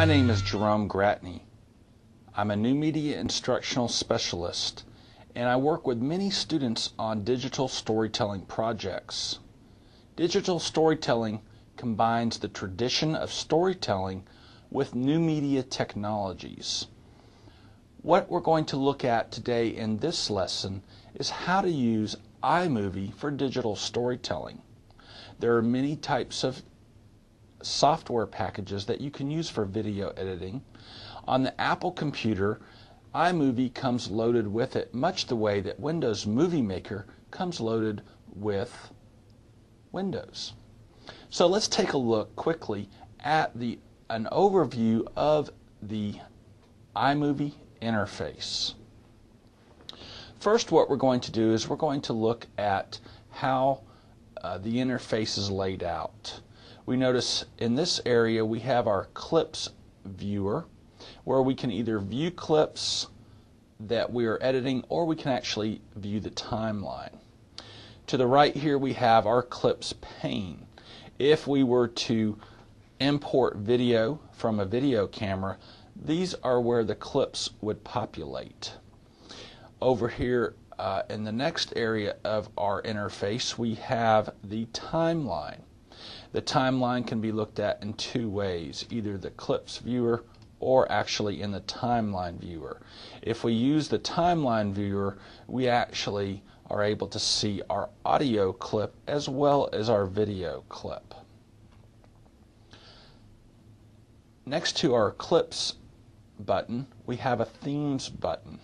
My name is Jerome Gratney. I'm a new media instructional specialist, and I work with many students on digital storytelling projects. Digital storytelling combines the tradition of storytelling with new media technologies. What we're going to look at today in this lesson is how to use iMovie for digital storytelling. There are many types of software packages that you can use for video editing. On the Apple computer, iMovie comes loaded with it, much the way that Windows Movie Maker comes loaded with Windows. So let's take a look quickly at an overview of the iMovie interface. First, what we're going to do is we're going to look at how the interface is laid out. We notice in this area we have our clips viewer, where we can either view clips that we are editing or we can actually view the timeline. To the right here we have our clips pane. If we were to import video from a video camera, these are where the clips would populate. Over here in the next area of our interface we have the timeline. The timeline can be looked at in two ways, either the clips viewer or actually in the timeline viewer. If we use the timeline viewer, we actually are able to see our audio clip as well as our video clip. Next to our clips button, we have a themes button.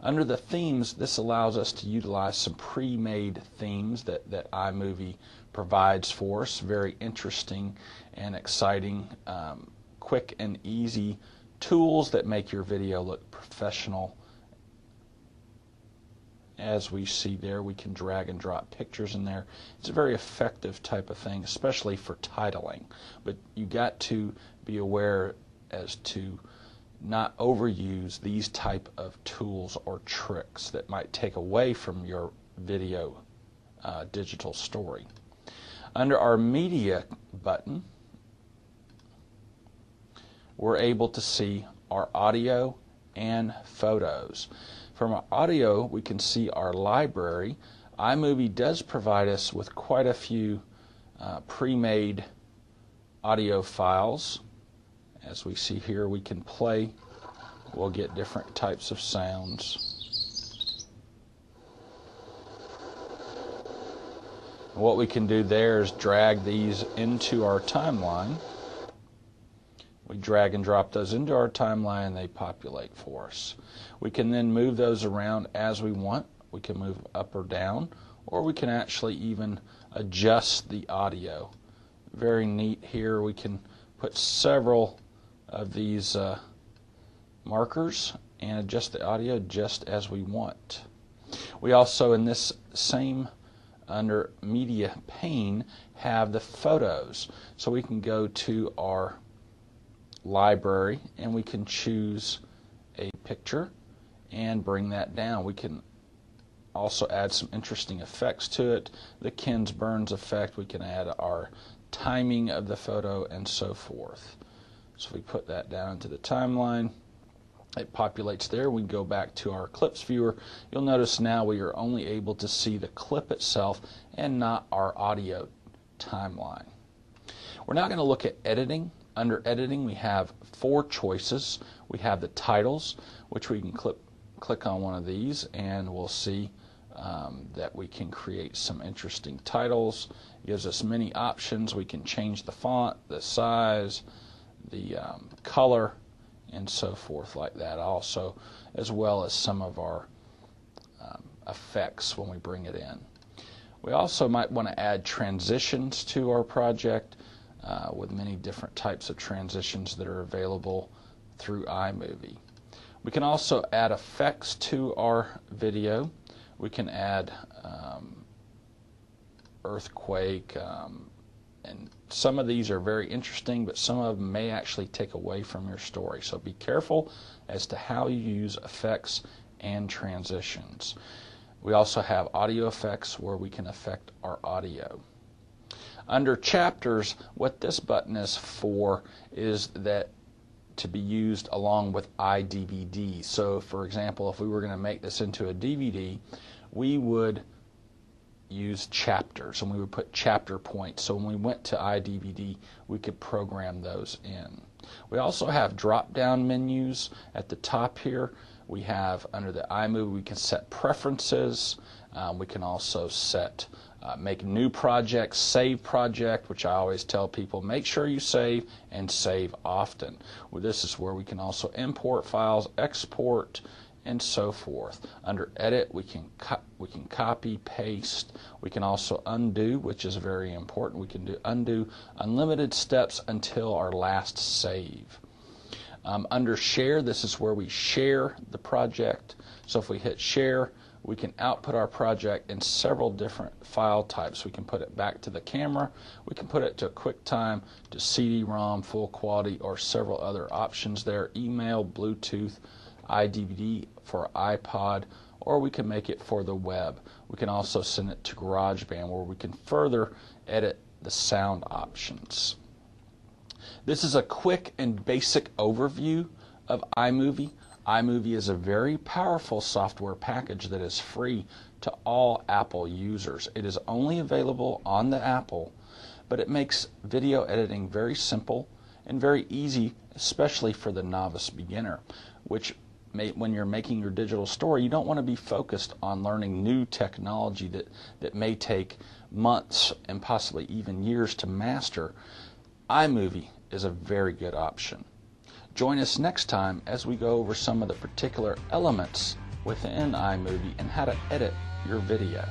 Under the themes, this allows us to utilize some pre-made themes that iMovie provides for us. Very interesting and exciting, quick and easy tools that make your video look professional. As we see there, we can drag and drop pictures in there. It's a very effective type of thing, especially for titling. But you got to be aware as to not overuse these type of tools or tricks that might take away from your video digital story. Under our media button, we're able to see our audio and photos. From our audio, we can see our library. iMovie does provide us with quite a few pre-made audio files. As we see here, we can play. We'll get different types of sounds. What we can do there is drag these into our timeline. We drag and drop those into our timeline and they populate for us. We can then move those around as we want. We can move up or down, or we can actually even adjust the audio. Very neat here. We can put several of these markers and adjust the audio just as we want. We also, in this same under media pane, have the photos. So we can go to our library and we can choose a picture and bring that down. We can also add some interesting effects to it. The Ken Burns effect, we can add our timing of the photo and so forth. So we put that down into the timeline. It populates there. We go back to our clips viewer. You'll notice now we are only able to see the clip itself and not our audio timeline. We're now going to look at editing. Under editing, we have four choices. We have the titles, which we can click on one of these and we'll see that we can create some interesting titles. It gives us many options. We can change the font, the size, the color, and so forth like that also, as well as some of our effects when we bring it in. We also might want to add transitions to our project with many different types of transitions that are available through iMovie. We can also add effects to our video. We can add earthquake, and some of these are very interesting, but some of them may actually take away from your story. So be careful as to how you use effects and transitions. We also have audio effects where we can affect our audio. Under chapters, what this button is for is that to be used along with iDVD. So for example, if we were going to make this into a DVD, we would use chapters, and we would put chapter points. So when we went to iDVD, we could program those in. We also have drop-down menus at the top here. We have under the iMovie, we can set preferences. We can also set make new projects, save project, which I always tell people, make sure you save and save often. Well, this is where we can also import files, export, and so forth. Under edit, we can copy, paste. We can also undo, which is very important. We can undo unlimited steps until our last save. Under share, this is where we share the project. So if we hit share, we can output our project in several different file types. We can put it back to the camera, we can put it to QuickTime, to CD-ROM, full quality, or several other options there. Email, Bluetooth, iDVD for iPod, or we can make it for the web. We can also send it to GarageBand, where we can further edit the sound options. This is a quick and basic overview of iMovie. iMovie is a very powerful software package that is free to all Apple users. It is only available on the Apple, but it makes video editing very simple and very easy, especially for the novice beginner, which when you're making your digital story, you don't want to be focused on learning new technology that may take months and possibly even years to master. iMovie is a very good option. Join us next time as we go over some of the particular elements within iMovie and how to edit your video.